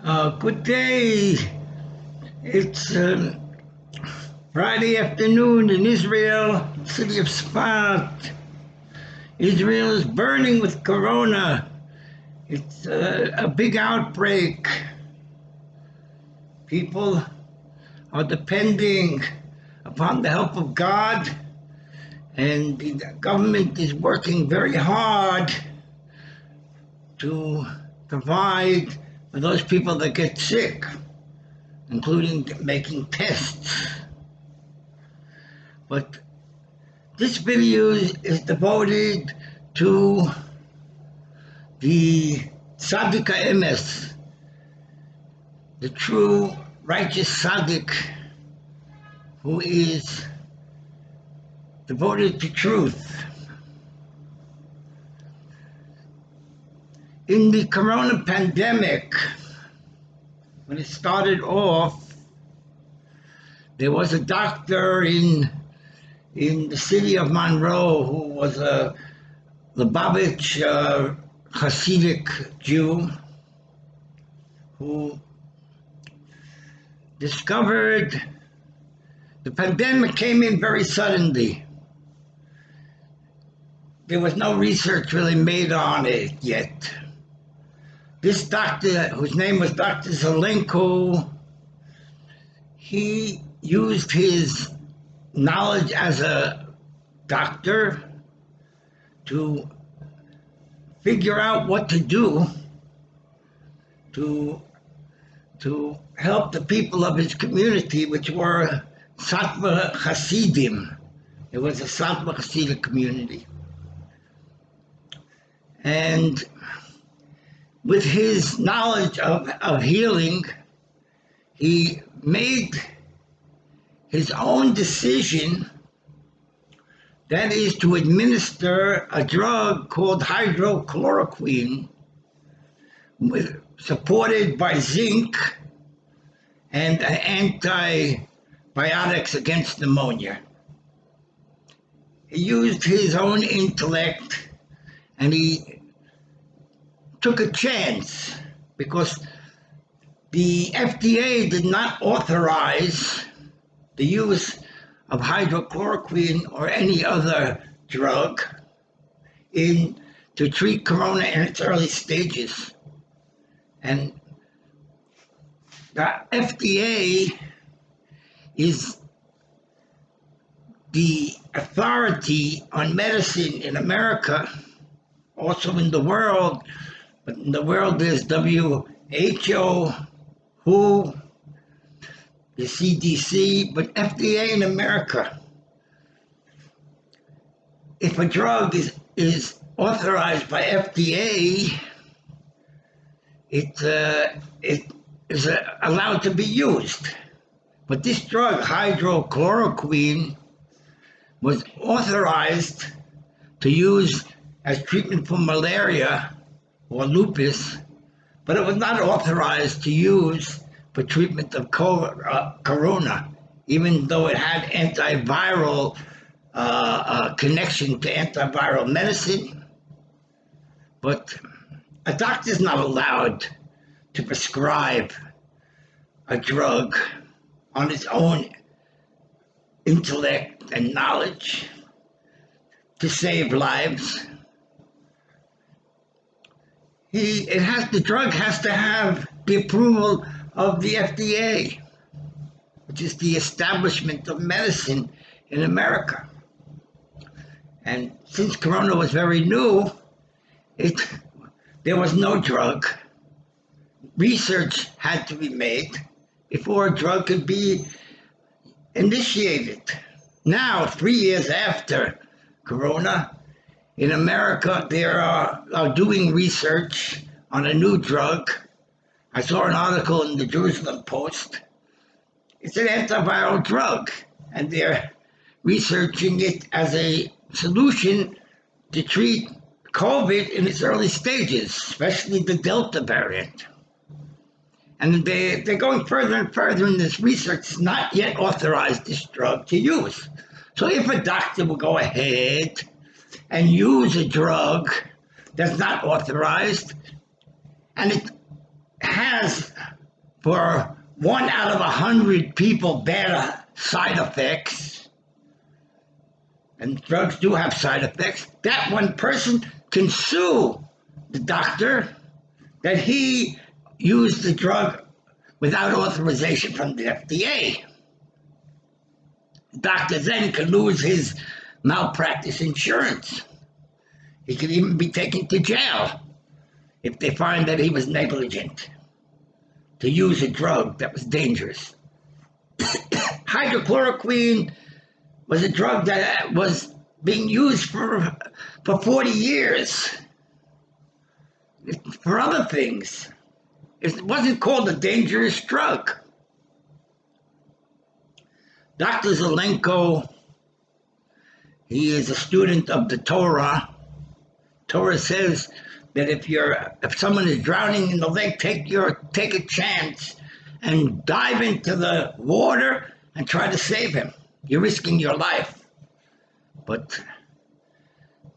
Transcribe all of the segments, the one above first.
Good day. It's Friday afternoon in Israel, city of Sfat. Israel is burning with corona. It's a big outbreak. People are depending upon the help of God, and the government is working very hard to provide for those people that get sick, including making tests. But this video is devoted to the Tzaddik HaEmes, the true righteous Tzaddik who is devoted to truth. In the corona pandemic, when it started off, there was a doctor in the city of Monroe who was a Lubavitch Hasidic Jew who discovered the pandemic came in very suddenly. There was no research really made on it yet. This doctor, whose name was Dr. Zelenko, he used his knowledge as a doctor to figure out what to do to help the people of his community, which were Satmar Hasidim. It was a Satmar Hasidic community. And with his knowledge of healing, he made his own decision, that is to administer a drug called hydrochloroquine, supported by zinc and antibiotics against pneumonia. He used his own intellect, and he took a chance because the FDA did not authorize the use of hydrochloroquine or any other drug to treat corona in its early stages. And the FDA is the authority on medicine in America, also in the world. But in the world, there's WHO, WHO, the CDC, but FDA in America. If a drug is authorized by FDA, it is allowed to be used. But this drug, hydrochloroquine, was authorized to use as treatment for malaria or lupus, but it was not authorized to use for treatment of corona, even though it had antiviral connection to antiviral medicine. But a doctor is not allowed to prescribe a drug on its own intellect and knowledge to save lives. The drug has to have the approval of the FDA, which is the establishment of medicine in America. And since corona was very new, there was no drug. Research had to be made before a drug could be initiated. Now, 3 years after corona, in America, they are doing research on a new drug. I saw an article in the Jerusalem Post. It's an antiviral drug, and they're researching it as a solution to treat COVID in its early stages, especially the Delta variant. And they're going further and further in this research. It's not yet authorized this drug to use. So if a doctor will go ahead and use a drug that's not authorized, and it has for 1 out of 100 people bad side effects, and drugs do have side effects, that one person can sue the doctor that he used the drug without authorization from the FDA. The doctor then can lose his malpractice insurance. He could even be taken to jail if they find that he was negligent to use a drug that was dangerous. Hydrochloroquine was a drug that was being used for 40 years for other things. It wasn't called a dangerous drug. Dr. Zelenko, he is a student of the Torah. Torah says that if someone is drowning in the lake, take a chance and dive into the water and try to save him. You're risking your life. But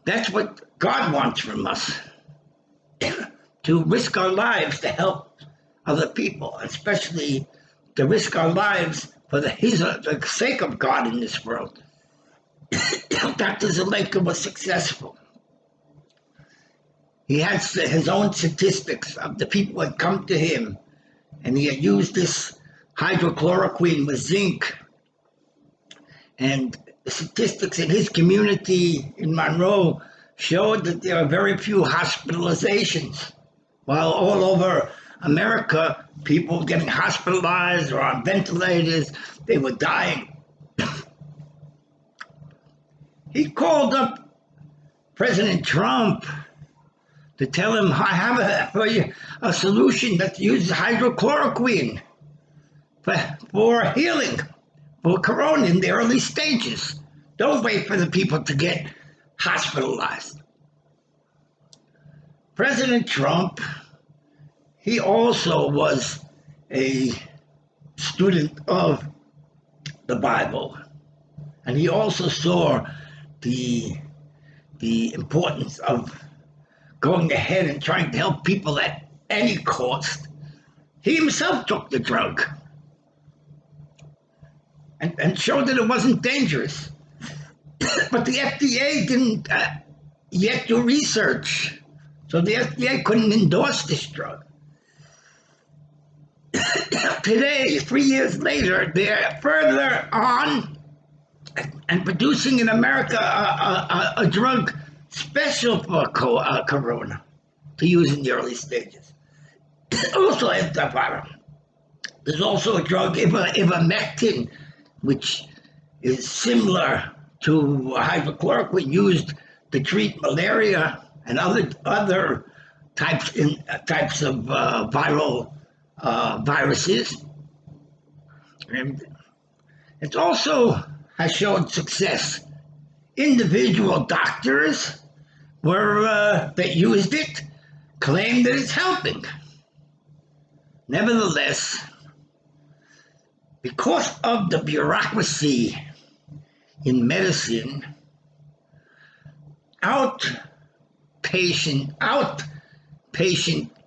that's what God wants from us, to risk our lives to help other people, especially to risk our lives for the sake of God in this world. Dr. Zelenko was successful. He had his own statistics of the people who had come to him, and he had used this hydrochloroquine with zinc. And the statistics in his community in Monroe showed that there are very few hospitalizations, while all over America, people were getting hospitalized or on ventilators, they were dying. He called up President Trump to tell him, I have a solution that uses hydrochloroquine for healing, for corona in the early stages. Don't wait for the people to get hospitalized. President Trump, he also was a student of the Bible, and he also saw the importance of going ahead and trying to help people at any cost. He himself took the drug and showed that it wasn't dangerous. But the FDA didn't yet do research, so the FDA couldn't endorse this drug. Today, 3 years later, they're further on and producing in America a drug special for corona to use in the early stages. Also antiviral. There's also a drug, ivermectin, which is similar to hydrochloroquine, used to treat malaria and other types of viral viruses. And it also has shown success. Individual doctors that used it claim that it's helping. Nevertheless, because of the bureaucracy in medicine, outpatient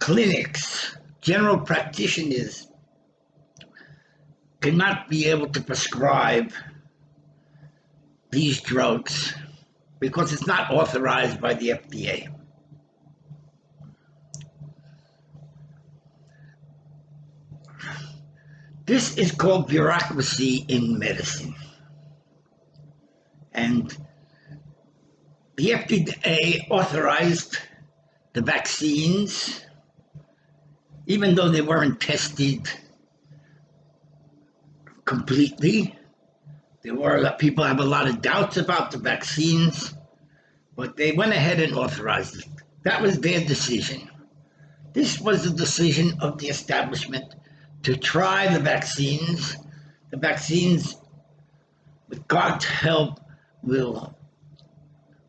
clinics, general practitioners cannot be able to prescribe these drugs because it's not authorized by the FDA. This is called bureaucracy in medicine. And the FDA authorized the vaccines, even though they weren't tested completely. People have a lot of doubts about the vaccines, but they went ahead and authorized it. That was their decision. This was the decision of the establishment to try the vaccines. The vaccines, with God's help, will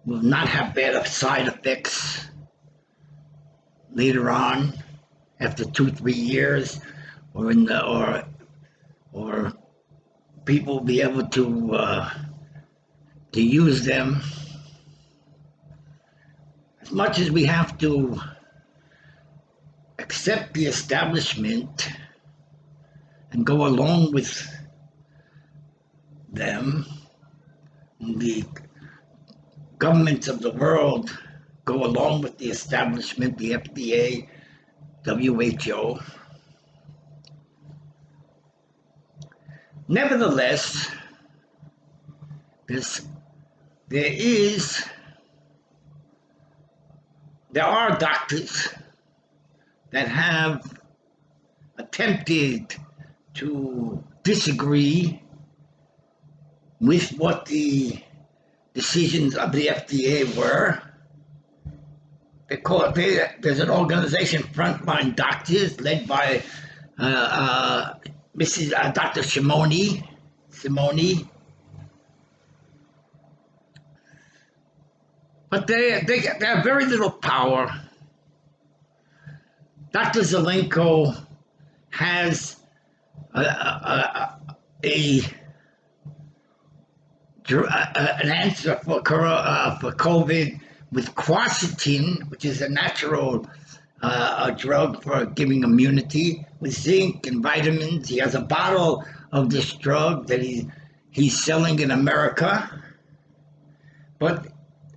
not have bad side effects later on, after 2-3 years, or people will be able to use them. As much as we have to accept the establishment and go along with them. The governments of the world go along with the establishment, the FDA, WHO. Nevertheless, there are doctors that have attempted to disagree with what the decisions of the FDA were. There's an organization, Frontline Doctors, led by Dr. Simone. But they have very little power. Dr. Zelenko has an answer for COVID with quercetin, which is a natural drug for giving immunity, with zinc and vitamins. He has a bottle of this drug that he's selling in America, but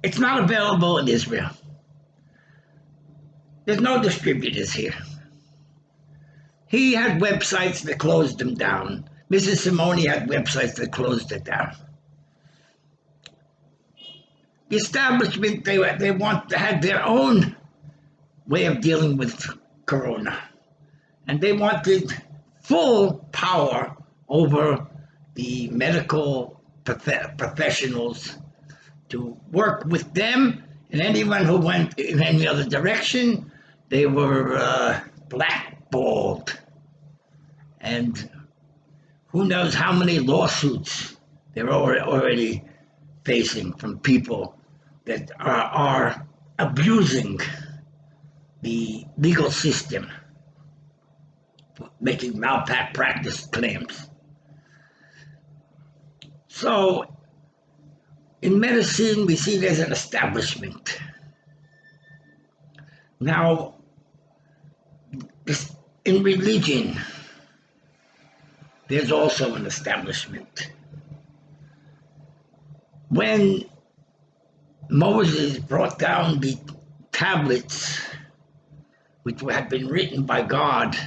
it's not available in Israel. There's no distributors here. He had websites that closed them down. Mrs. Simone had websites that closed it down. The establishment, they had their own way of dealing with corona. And they wanted full power over the medical professionals to work with them, and anyone who went in any other direction, they were blackballed. And who knows how many lawsuits they're already facing from people that are abusing the legal system, making malpractice claims. So in medicine, we see there's an establishment. Now, in religion, there's also an establishment. When Moses brought down the tablets, which had been written by God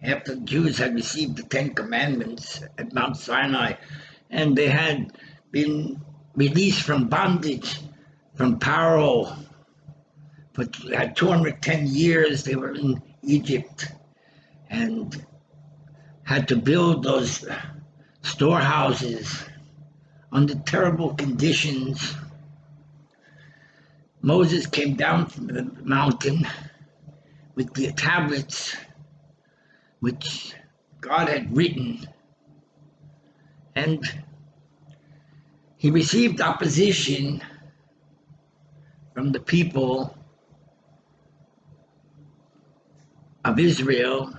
after the Jews had received the Ten Commandments at Mount Sinai, and they had been released from bondage from Pharaoh. But had 210 years, they were in Egypt and had to build those storehouses under terrible conditions. Moses came down from the mountain with the tablets which God had written, and he received opposition from the people of Israel.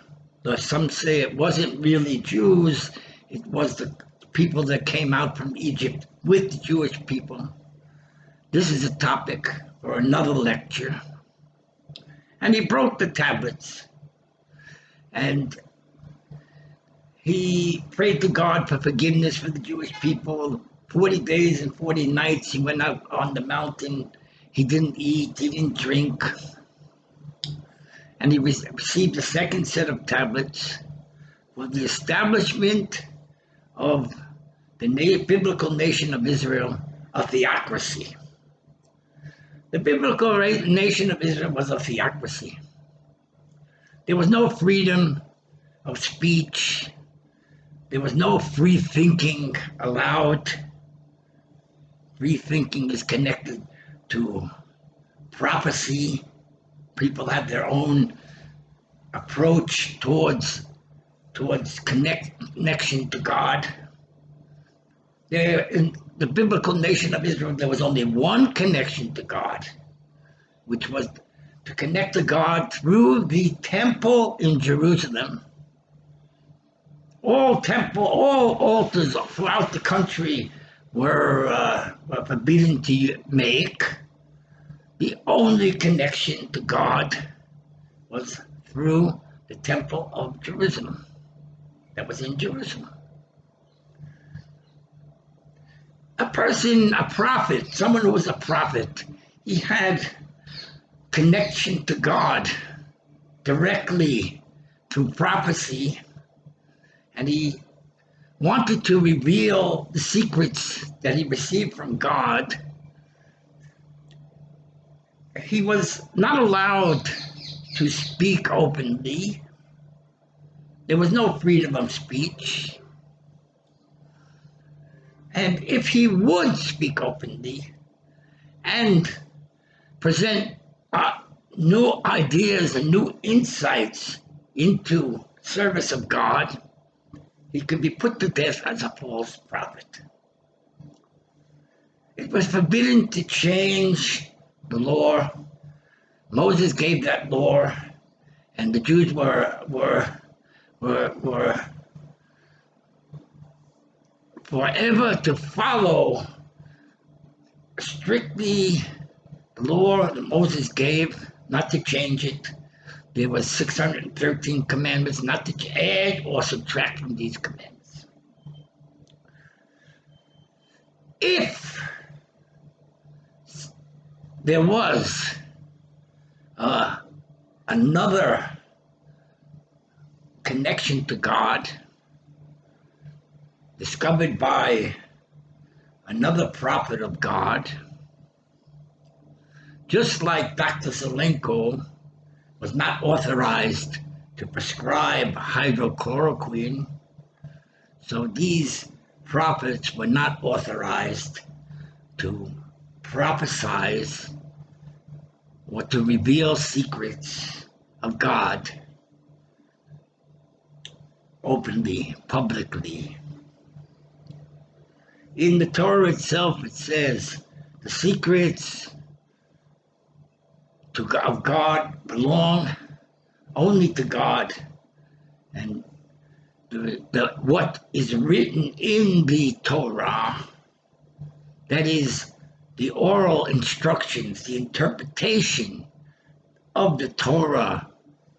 Though some say it wasn't really Jews, it was the people that came out from Egypt with the Jewish people. This is a topic for another lecture. And he broke the tablets, and he prayed to God for forgiveness for the Jewish people. 40 days and 40 nights he went out on the mountain. He didn't eat, he didn't drink. And he received a second set of tablets for the establishment of the biblical nation of Israel, a theocracy. The biblical nation of Israel was a theocracy. There was no freedom of speech. There was no free thinking allowed. Free thinking is connected to prophecy. People have their own approach towards connection to God. In the biblical nation of Israel, there was only one connection to God, which was to connect to God through the temple in Jerusalem. All altars throughout the country were forbidden to make. The only connection to God was through the temple of Jerusalem. that was in Jerusalem. A person, a prophet, someone who was a prophet, he had connection to God directly through prophecy, and he wanted to reveal the secrets that he received from God. He was not allowed to speak openly. There was no freedom of speech. And if he would speak openly and present new ideas and new insights into service of God, he could be put to death as a false prophet. It was forbidden to change the law. Moses gave that law, and the Jews were forever to follow strictly the law that Moses gave, not to change it. There was 613 commandments, not to add or subtract from these commandments. If there was another connection to God discovered by another prophet of God, just like Dr. Zelenko was not authorized to prescribe hydrochloroquine, so these prophets were not authorized to prophesize or to reveal secrets of God openly, publicly. In the Torah itself, it says the secrets of God belong only to God, and what is written in the Torah, that is the oral instructions, the interpretation of the Torah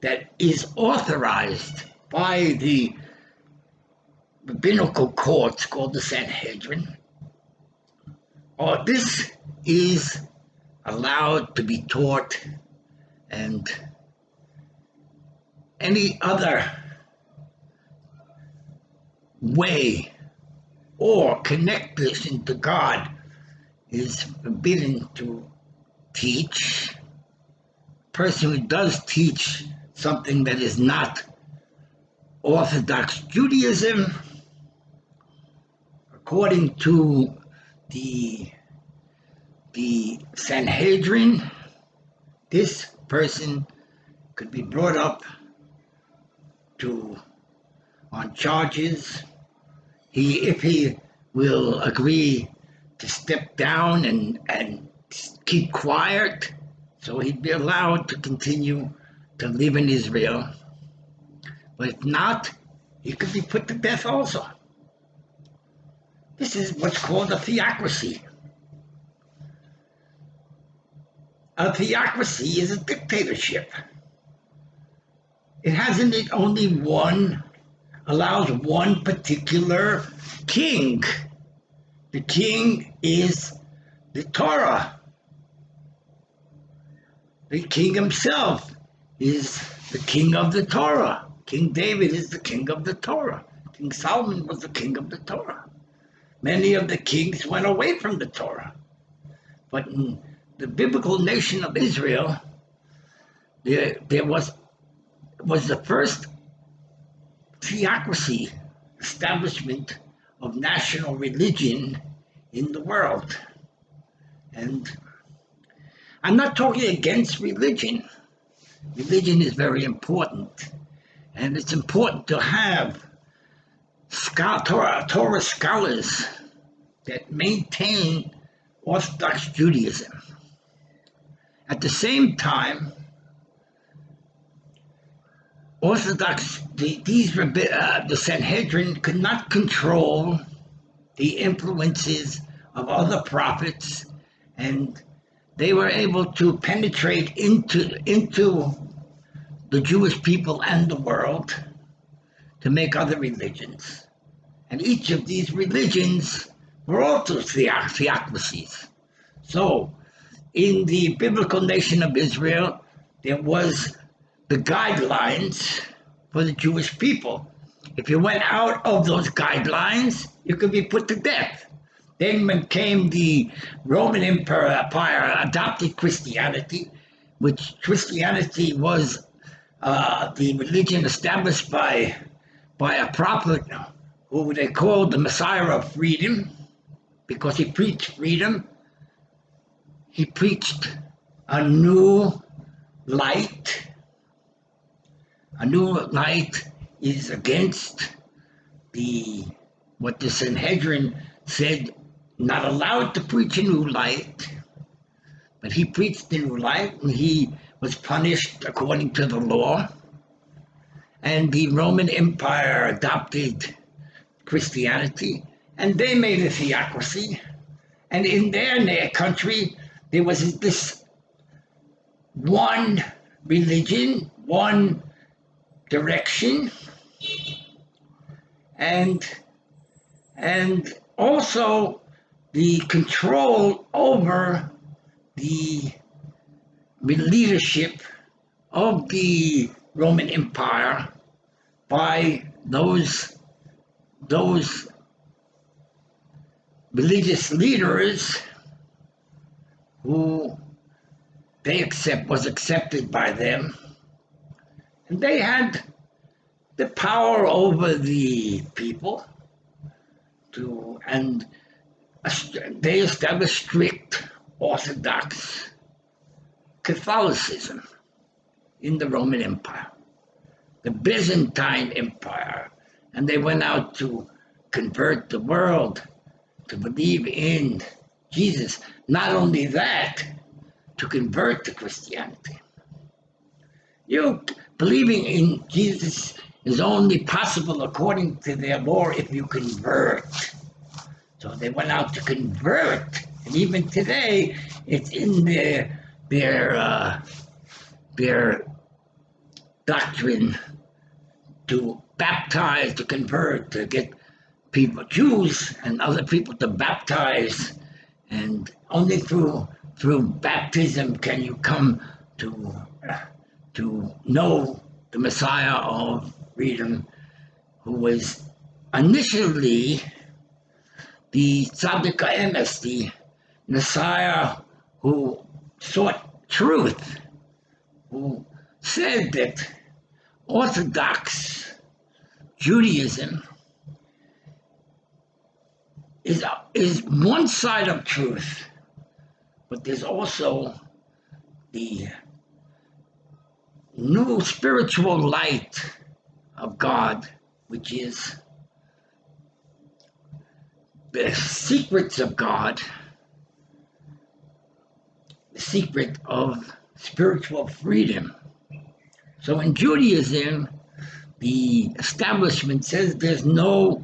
that is authorized by the rabbinical courts called the Sanhedrin, this is allowed to be taught, and any other way or connection to God is forbidden to teach. A person who does teach something that is not Orthodox Judaism, according to the Sanhedrin, this person could be brought up on charges. If he will agree to step down and keep quiet, so he'd be allowed to continue to live in Israel. But if not, he could be put to death also. This is what's called a theocracy. A theocracy is a dictatorship. It has in it only allows one particular king. The king is the Torah. The king himself is the king of the Torah. King David is the king of the Torah. King Solomon was the king of the Torah. Many of the kings went away from the Torah. But in the biblical nation of Israel, there was the first theocracy, establishment of national religion in the world. And I'm not talking against religion. Religion is very important. And it's important to have Torah scholars that maintain Orthodox Judaism. At the same time, the Sanhedrin could not control the influences of other prophets, and they were able to penetrate into the Jewish people and the world to make other religions. And each of these religions were also theocracies. So, in the biblical nation of Israel, there was the guidelines for the Jewish people. If you went out of those guidelines, you could be put to death. Then came the Roman Empire, adopted Christianity, which Christianity was the religion established by a prophet who they called the Messiah of freedom, because he preached freedom. He preached a new light. A new light is against what the Sanhedrin said, not allowed to preach a new light, but he preached the new light, and he was punished according to the law. And the Roman Empire adopted Christianity, and they made a theocracy. And in their country, there was this one religion, one direction, and also the control over the leadership of the Roman Empire by those religious leaders who was accepted by them, and they had the power over the people and they established strict Orthodox Catholicism in the Roman Empire, the Byzantine Empire, and they went out to convert the world to believe in Jesus. Not only that, to convert to Christianity. Believing in Jesus is only possible according to their law if you convert. So they went out to convert, and even today, it's in their doctrine to baptize, to convert, to get people, Jews and other people, to baptize, and only through baptism can you come to know the Messiah of freedom, who was initially the Tzaddik Emes, the Messiah who sought truth, who said that Orthodox Judaism is one side of truth, but there's also the new spiritual light of God, which is the secrets of God, the secret of spiritual freedom. So in Judaism, the establishment says there's no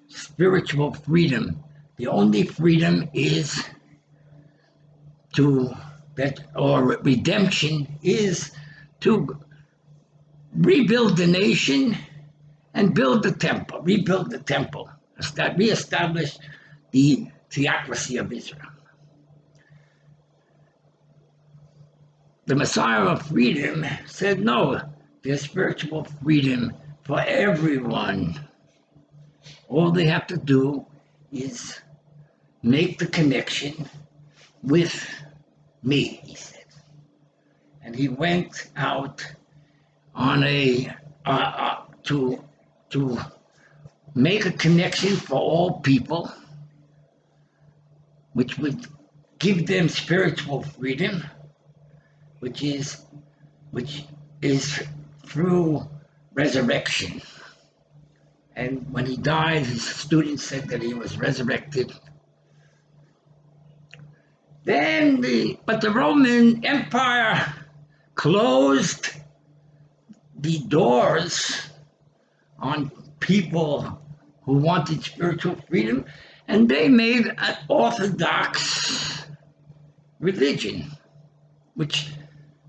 spiritual freedom. The only freedom is redemption is to rebuild the nation and build the temple, rebuild the temple, reestablish the theocracy of Israel. The Messiah of freedom said, no, there's spiritual freedom for everyone. All they have to do is make the connection with me, he said. And he went out on to make a connection for all people, which would give them spiritual freedom, which is through resurrection. And when he died, his students said that he was resurrected. But the Roman Empire closed the doors on people who wanted spiritual freedom, and they made an Orthodox religion, which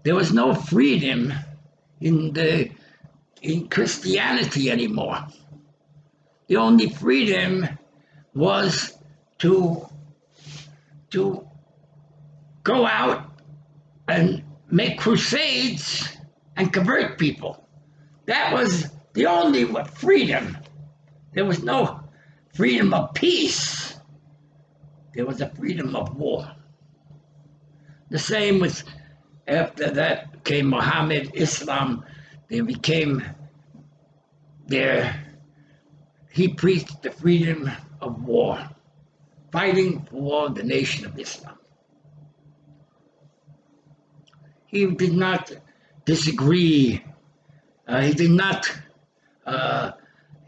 there was no freedom in in Christianity anymore. The only freedom was to go out and make crusades and convert people. That was the only freedom. There was no freedom of peace. There was a freedom of war. The same with, after that came Muhammad, Islam. They became he preached the freedom of war, fighting for the nation of Islam. He did not disagree. He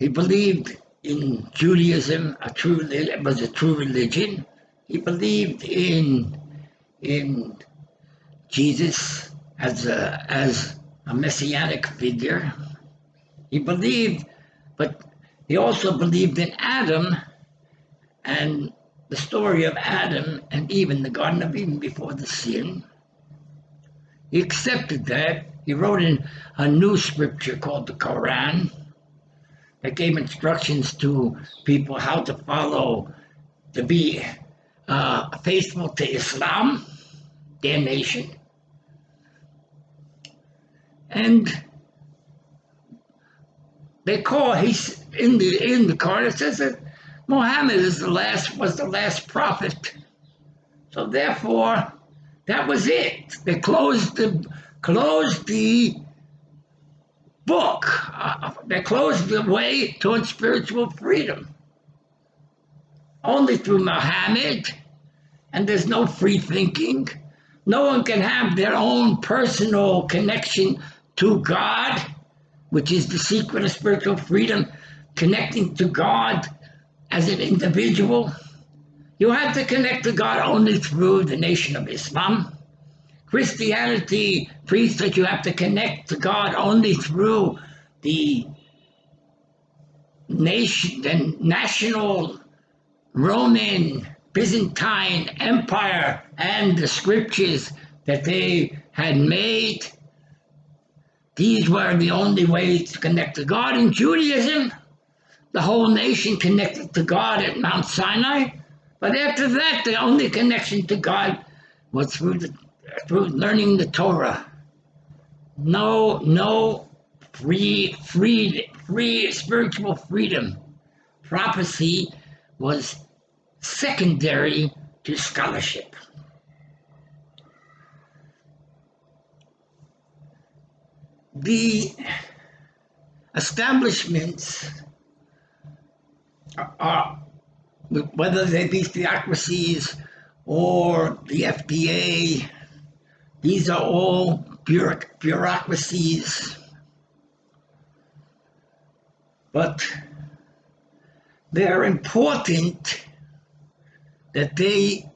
believed in Judaism. It was a true religion. He believed in Jesus as a messianic figure. He believed, but he also believed in Adam and the story of Adam and Eve in the Garden of Eden before the sin. He accepted that. He wrote in a new scripture called the Quran that gave instructions to people how to follow, to be faithful to Islam, their nation. And he's in the Quran, it says that Muhammad was the last prophet. So therefore, that was it. They closed the book. They closed the way towards spiritual freedom. Only through Muhammad, and there's no free thinking. No one can have their own personal connection to God, which is the secret of spiritual freedom, connecting to God as an individual. You have to connect to God only through the nation of Islam. Christianity preaches that you have to connect to God only through the national Roman Byzantine Empire and the scriptures that they had made. These were the only ways to connect to God. In Judaism, the whole nation connected to God at Mount Sinai. But after that, the only connection to God was through learning the Torah. No free spiritual freedom. Prophecy was secondary to scholarship. The establishments are, whether they be theocracies or the FDA, these are all bureaucracies. But they're important that they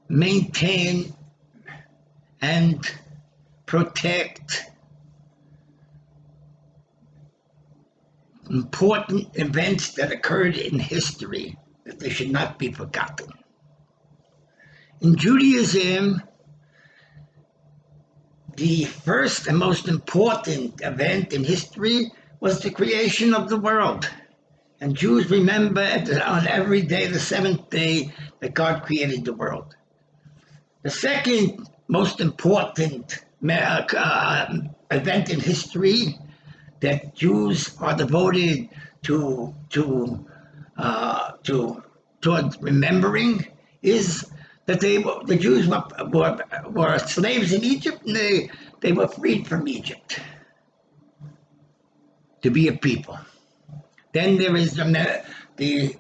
maintain and protect important events that occurred in history, that they should not be forgotten. In Judaism, the first and most important event in history was the creation of the world. And Jews remember on every day, the seventh day, that God created the world. The second most important event in history that Jews are devoted towards remembering is that the Jews were slaves in Egypt, and they were freed from Egypt to be a people. Then there is the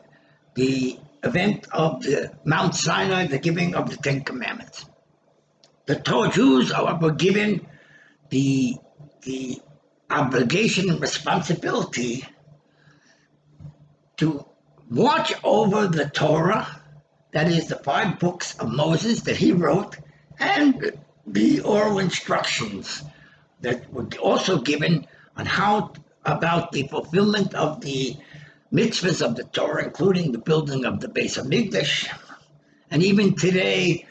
event of the Mount Sinai, the giving of the Ten Commandments. The Jews were given the obligation and responsibility to watch over the Torah, that is the 5 books of Moses that he wrote, and the oral instructions that were also given on how about the fulfillment of the mitzvahs of the Torah, including the building of the Beis Hamikdash. And even today,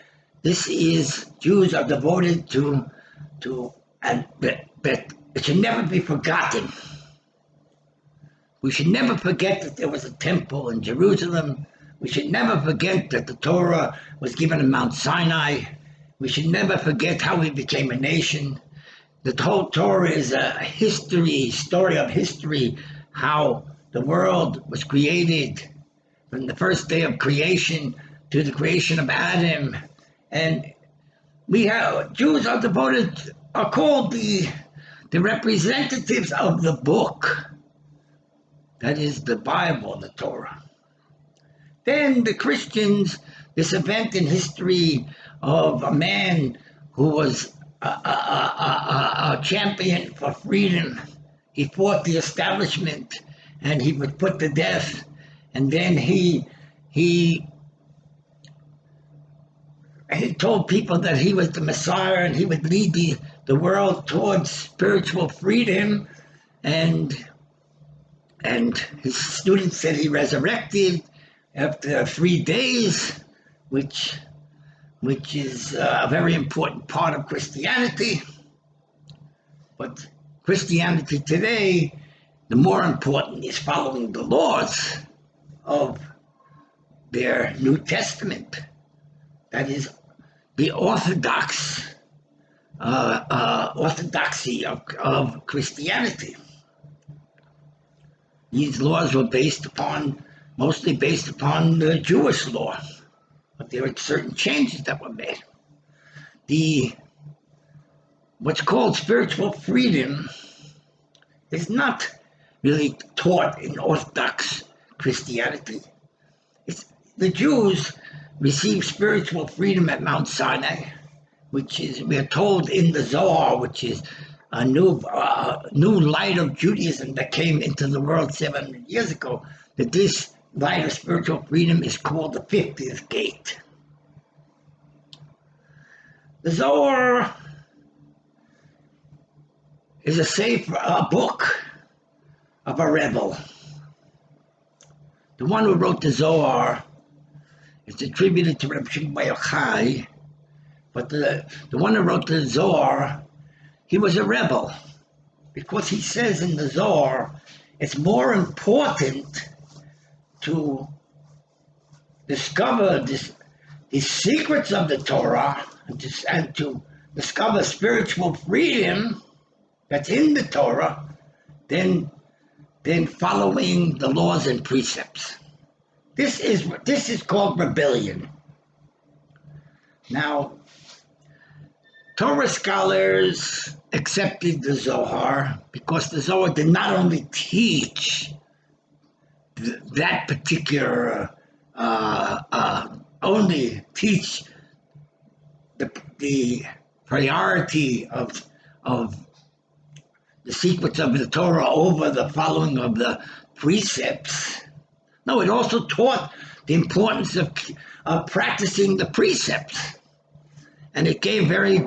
Jews are devoted to and that it should never be forgotten. We should never forget that there was a temple in Jerusalem. We should never forget that the Torah was given in Mount Sinai. We should never forget how we became a nation. The whole Torah is a story of history, how the world was created from the first day of creation to the creation of Adam. And Jews are called the representatives of the book. That is the Bible, the Torah. Then the Christians, this event in history of a man who was a champion for freedom. He fought the establishment and he was put to death. And then he told people that he was the Messiah and he would lead the world towards spiritual freedom. And his students said he resurrected after 3 days, which is a very important part of Christianity. But Christianity today, the more important is following the laws of their New Testament. That is the orthodoxy of Christianity. These laws were mostly based upon the Jewish law, but there were certain changes that were made. What's called spiritual freedom is not really taught in Orthodox Christianity. The Jews received spiritual freedom at Mount Sinai, which is, we're told in the Zohar, which is a new light of Judaism that came into the world 700 years ago, that this light of spiritual freedom is called the 50th gate. The Zohar is a book of a rebel. The one who wrote the Zohar is attributed to Reb Shimon Bar Yochai, but the one who wrote the Zohar, he was a rebel, because he says in the Zohar, it's more important to discover the secrets of the Torah and to discover spiritual freedom that's in the Torah than following the laws and precepts. This is called rebellion. Now, Torah scholars accepted the Zohar because the Zohar did not only teach that particular, only teach the priority of the secrets of the Torah over the following of the precepts. No, it also taught the importance of practicing the precepts. And it gave very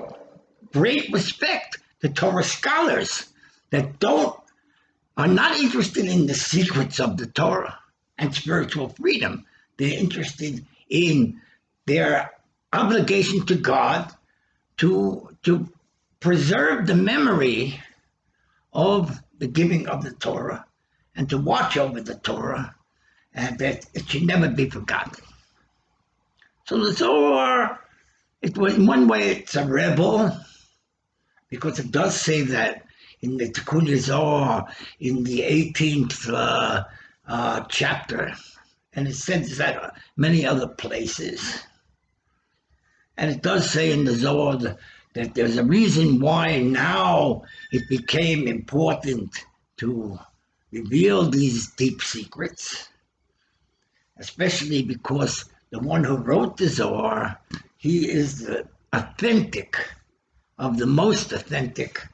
great respect to Torah scholars that are not interested in the secrets of the Torah and spiritual freedom. They're interested in their obligation to God to preserve the memory of the giving of the Torah and to watch over the Torah, and that it should never be forgotten. So the Zohar, in one way, it's a rebel, because it does say that in the Tikkun Zohar, in the 18th chapter, and it says that many other places. And it does say in the Zohar that there's a reason why now it became important to reveal these deep secrets, especially because the one who wrote the Zohar, he is the authentic of the most authentic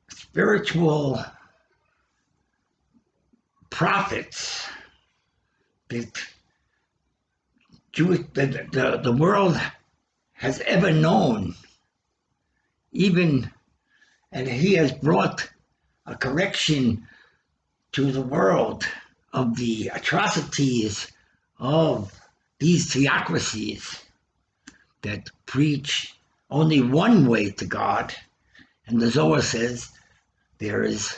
spiritual prophets that the world has ever known. And he has brought a correction to the world of the atrocities of these theocracies that preach only one way to God, And the Zohar says there is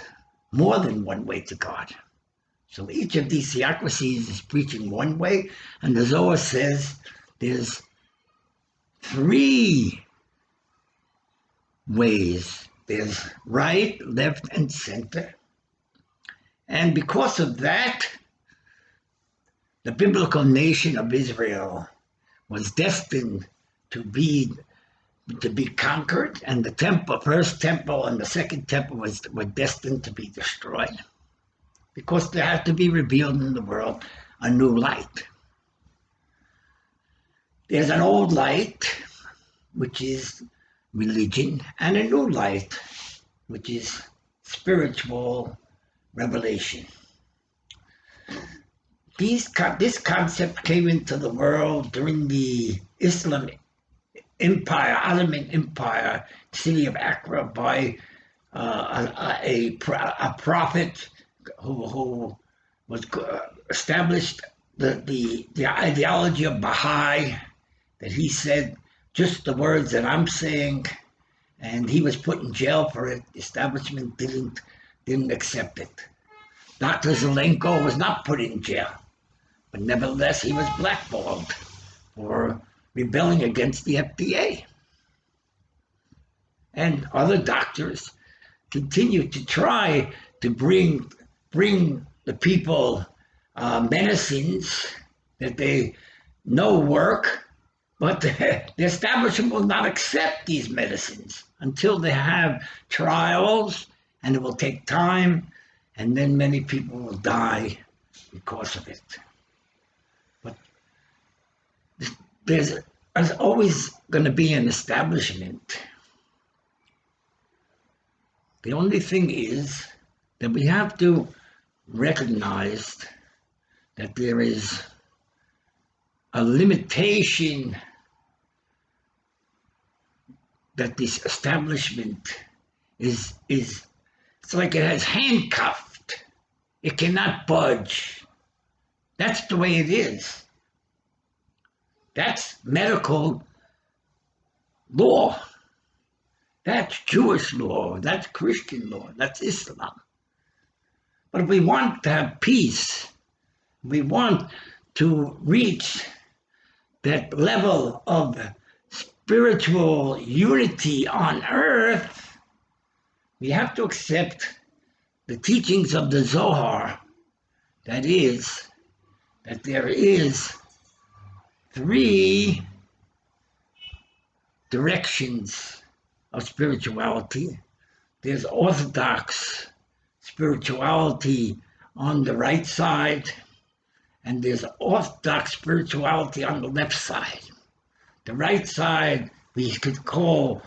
more than one way to God. So each of these theocracies is preaching one way, and the Zohar says there's three ways. There's right, left, and center. And because of that, the biblical nation of Israel was destined to be conquered, and the first temple and the second temple were destined to be destroyed, because there had to be revealed in the world a new light. There's an old light, which is religion, and a new light, which is spiritual revelation. This concept came into the world during the Islamic Empire, Ottoman Empire, city of Accra, by a prophet who was established the ideology of Baha'i, that he said just the words that I'm saying, and he was put in jail for it. The establishment didn't accept it. Dr. Zelenko was not put in jail, but nevertheless he was blackballed for rebelling against the FDA. And other doctors continue to try to bring the people medicines that they know work, but the establishment will not accept these medicines until they have trials, and it will take time, and then many people will die because of it. But there's always going to be an establishment. The only thing is that we have to recognize that there is a limitation that this establishment is it's like it has handcuffed. It cannot budge. That's the way it is. That's medical law. That's Jewish law. That's Christian law. That's Islam. But if we want to have peace, we want to reach that level of spiritual unity on earth, we have to accept the teachings of the Zohar. That is, that there is three directions of spirituality. There's Orthodox spirituality on the right side, and there's Orthodox spirituality on the left side. The right side we could call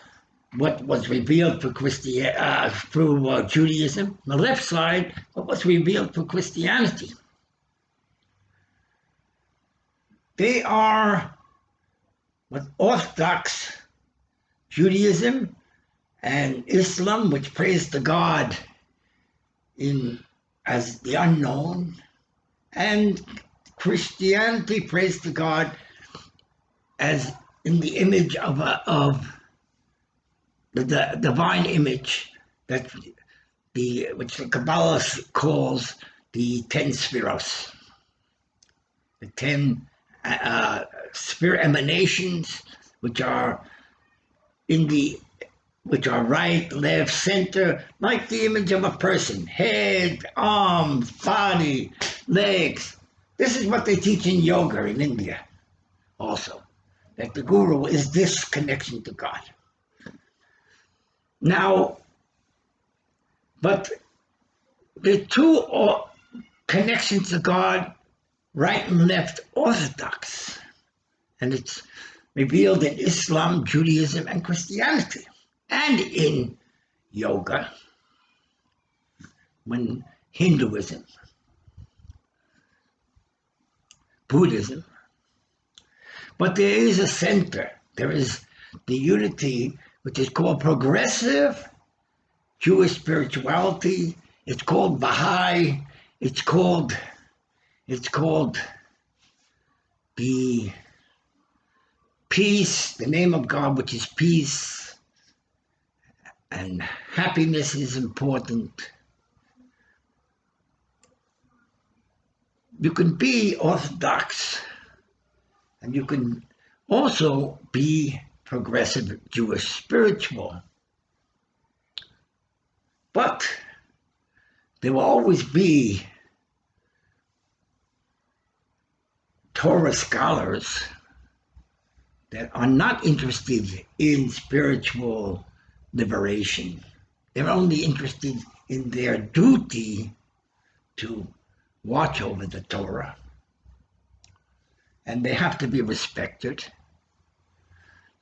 what was revealed through Judaism. The left side, what was revealed through Christianity. They are what Orthodox Judaism and Islam, which prays to God as the unknown, and Christianity prays to God as in the image of the divine image, which the Kabbalah calls the 10 spheros, the 10 spirit emanations, which are right, left, center, like the image of a person: head, arms, body, legs. This is what they teach in yoga in India also, that the guru is this connection to God. Now, but the two connections to God, right and left, Orthodox, and it's revealed in Islam, Judaism, and Christianity, and in yoga, when Hinduism, Buddhism. But there is a center. There is the unity, which is called progressive Jewish spirituality. It's called Baha'i. It's called the peace, the name of God, which is peace. and happiness is important. You can be Orthodox, and you can also be progressive Jewish spiritual. But there will always be Torah scholars that are not interested in spiritual liberation. They're only interested in their duty to watch over the Torah. And they have to be respected.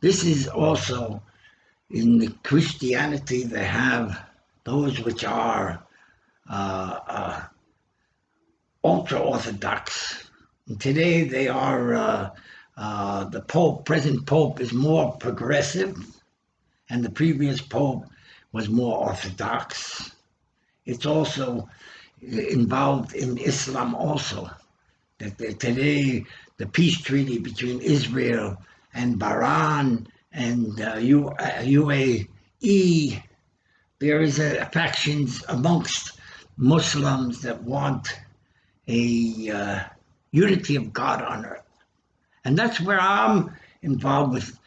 This is also in the Christianity, they have those which are ultra-Orthodox. And today they are, the Pope, present Pope is more progressive, and the previous Pope was more Orthodox. It's also involved in Islam also, that today the peace treaty between Israel and Bahrain and UAE, there is factions amongst Muslims that want a unity of God on earth. And that's where I'm involved with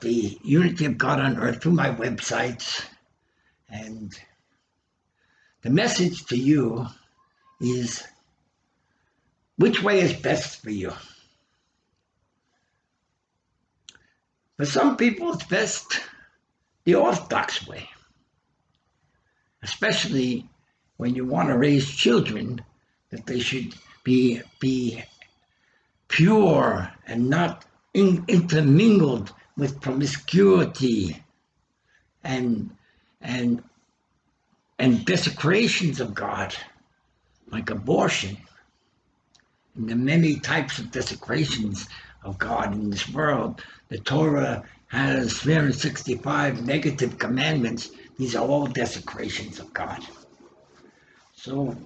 the unity of God on earth through my websites. And the message to you is, which way is best for you? For some people, it's best the Orthodox way, especially when you want to raise children, that they should be pure and not intermingled with promiscuity and desecrations of God, like abortion, and the many types of desecrations of God in this world. The Torah has 365 negative commandments. These are all desecrations of God. So,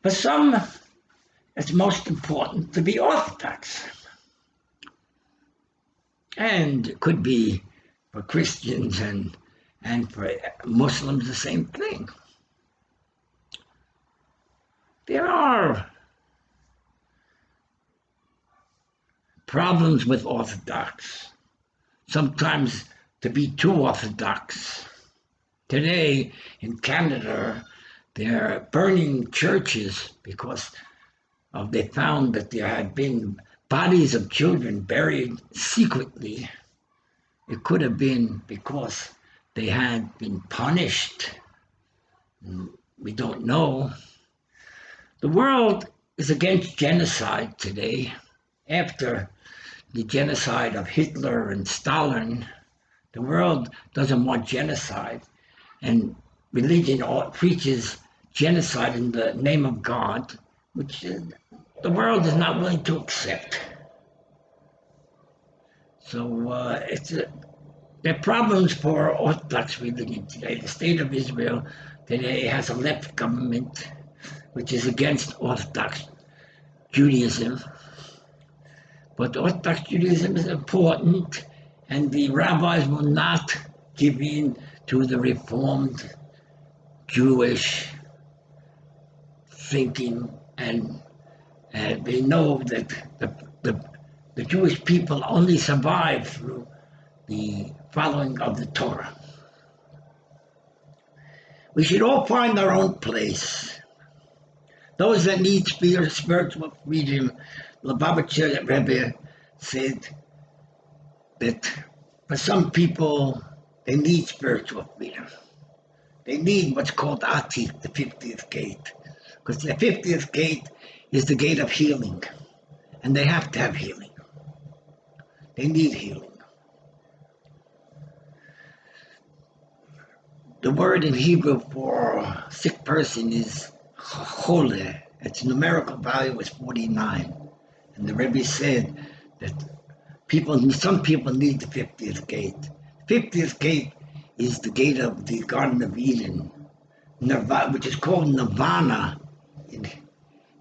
for some, it's most important to be Orthodox. And it could be for Christians and for Muslims the same thing. There are problems with Orthodox. Sometimes to be too Orthodox. Today in Canada, they're burning churches because they found that there had been bodies of children buried secretly. It could have been because they had been punished. We don't know. The world is against genocide today. After the genocide of Hitler and Stalin, the world doesn't want genocide, and religion preaches genocide in the name of God, which the world is not willing to accept. So there are problems for Orthodox religion today. The state of Israel today has a left government which is against Orthodox Judaism. But Orthodox Judaism is important, and the rabbis will not give in to the Reformed Jewish thinking, and they know that the Jewish people only survive through the following of the Torah. We should all find our own place. Those that need spiritual freedom, Lubavitcher Rebbe said that for some people, they need spiritual freedom. They need what's called Atik, the 50th gate, because the 50th gate is the gate of healing, and they have to have healing. They need healing. The word in Hebrew for sick person is chole. Its numerical value is 49. And the Rebbe said that some people need the 50th gate. The 50th gate is the gate of the Garden of Eden, which is called Nirvana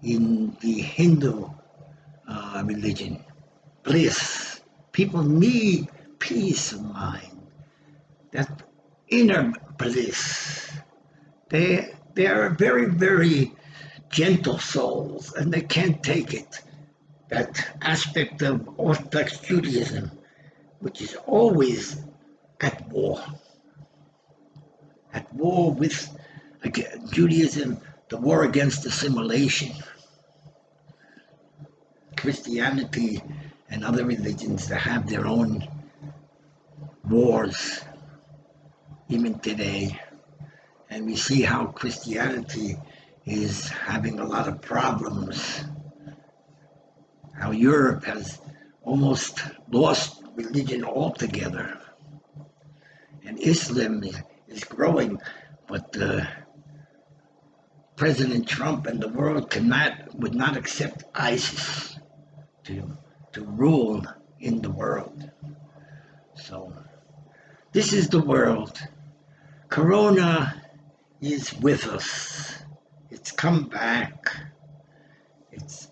in the Hindu religion. Bliss. People need peace of mind. that inner bliss. They are very, very gentle souls, and they can't take it. That aspect of Orthodox Judaism, which is always at war with Judaism, the war against assimilation. Christianity and other religions that have their own wars, even today. And we see how Christianity is having a lot of problems. How Europe has almost lost religion altogether. And Islam is growing, but President Trump and the world would not accept ISIS to rule in the world. So this is the world. Corona is with us. It's come back. It's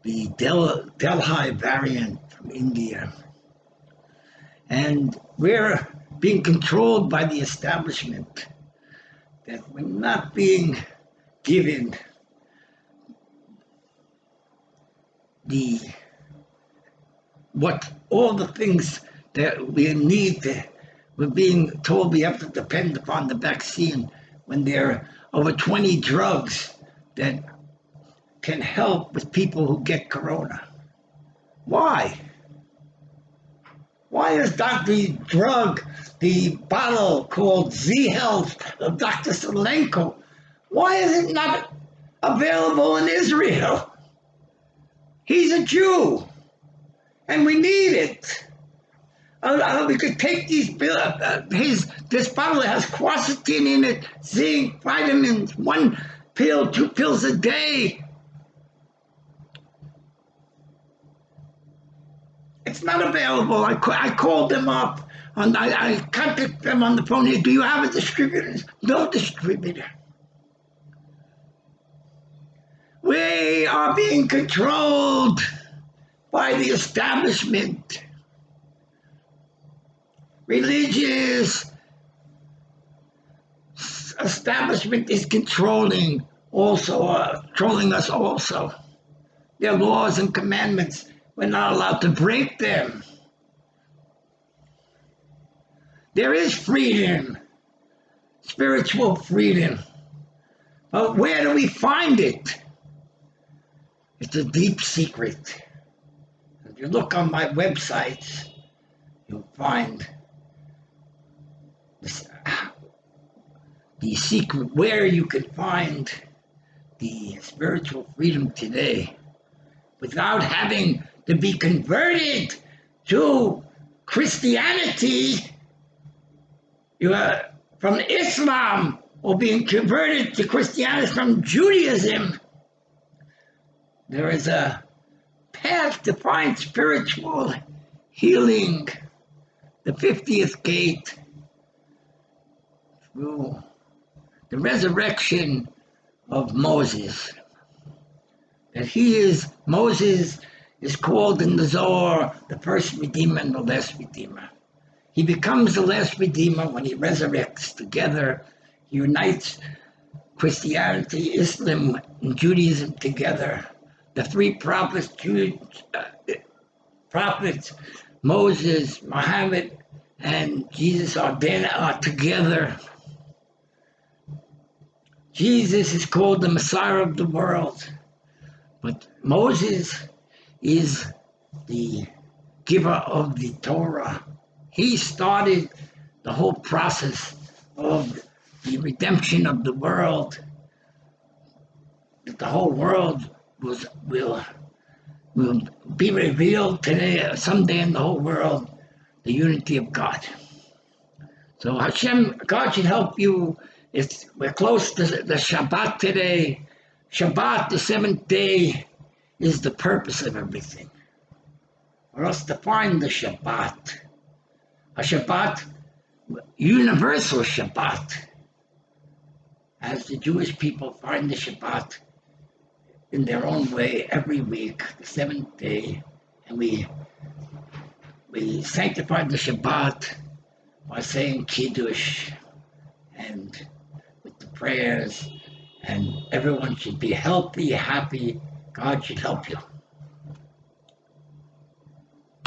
the Delhi variant from India. And we're being controlled by the establishment, that we're not being given all the things that we need. We're being told we have to depend upon the vaccine when there are over 20 drugs that can help with people who get corona. Why? Why is the drug, the bottle called Z Health of Dr. Solenko, why is it not available in Israel? He's a Jew, and we need it. We could take these this bottle has quercetin in it, zinc, vitamins, 1 pill, 2 pills a day. It's not available. I called them up, and I contacted them on the phone. Here, do you have a distributor? No distributor. We are being controlled by the establishment. Religious establishment is controlling us also. Their laws and commandments, we're not allowed to break them. There is freedom, spiritual freedom. But where do we find it? It's a deep secret. If you look on my websites, you'll find the secret where you can find the spiritual freedom today without having to be converted to Christianity. You are from Islam, or being converted to Christianity from Judaism. There is a path to find spiritual healing. The 50th gate, through the resurrection of Moses. That Moses is called in the Zohar the first Redeemer and the last Redeemer. He becomes the last Redeemer when he resurrects together. He unites Christianity, Islam, and Judaism together. The three prophets, Moses, Muhammad, and Jesus are together. Jesus is called the Messiah of the world, but Moses is the giver of the Torah. He started the whole process of the redemption of the world. That the whole world will be revealed today, someday in the whole world, the unity of God. So God should help you. We're close to the Shabbat today. Shabbat, the seventh day, is the purpose of everything. For us to find the Shabbat. A Shabbat, universal Shabbat. As the Jewish people find the Shabbat in their own way every week, the seventh day, and we sanctify the Shabbat by saying Kiddush and with the prayers, and everyone should be healthy, happy. God should help you.